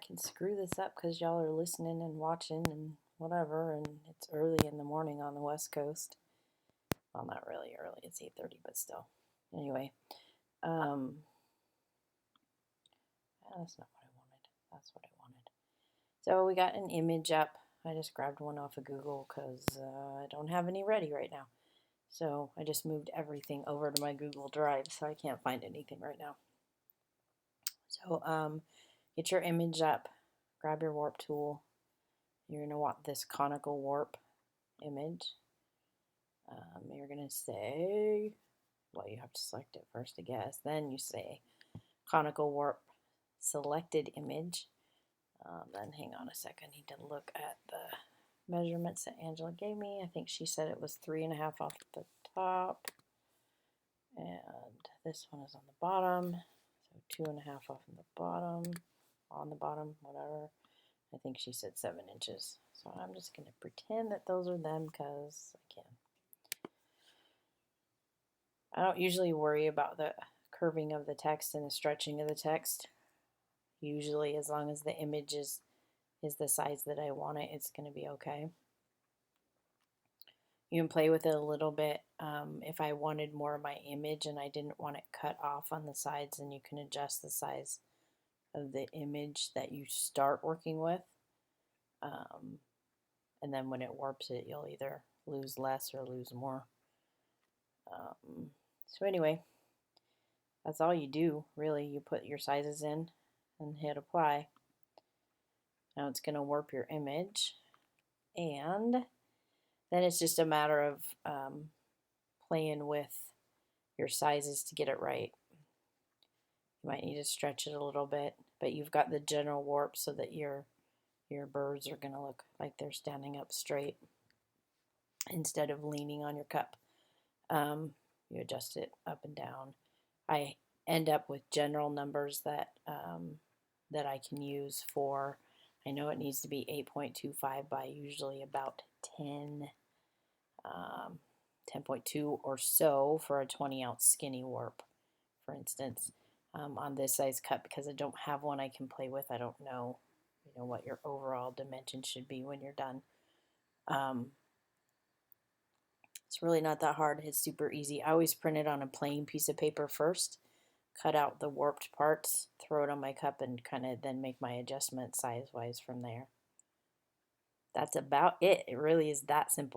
can screw this up because y'all are listening and watching and whatever, and it's early in the morning on the West Coast. Well, not really early. It's 8:30, but still. Anyway, that's not what I wanted. That's what I wanted. So we got an image up. I just grabbed one off of Google because I don't have any ready right now. So I just moved everything over to my Google Drive, so I can't find anything right now. So get your image up, grab your warp tool. You're going to want this conical warp image. You're going to say, well, you have to select it first, I guess. Then you say conical warp selected image. Then hang on a second. I need to look at the measurements that Angela gave me. I think she said it was 3.5 off the top. And this one is on the bottom. So 2.5 off the bottom, on the bottom, whatever. I think she said 7 inches. So I'm just going to pretend that those are them because I can. I don't usually worry about the curving of the text and the stretching of the text. Usually, as long as the image is the size that I want it, it's going to be okay. You can play with it a little bit. If I wanted more of my image and I didn't want it cut off on the sides, then you can adjust the size of the image that you start working with. And then when it warps it, you'll either lose less or lose more. So anyway, that's all you do, really. You put your sizes in and hit apply. Now it's going to warp your image. And then it's just a matter of playing with your sizes to get it right. You might need to stretch it a little bit, but you've got the general warp so that your birds are going to look like they're standing up straight instead of leaning on your cup. You adjust it up and down. I end up with general numbers that that I can use for. I know it needs to be 8.25 by usually about 10, 10.2 or so for a 20-ounce skinny warp, for instance. On this size cup, because I don't have one I can play with. I don't know, what your overall dimension should be when you're done. It's really not that hard. It's super easy. I always print it on a plain piece of paper first, cut out the warped parts, throw it on my cup, and kind of then make my adjustment size-wise from there. That's about it. It really is that simple.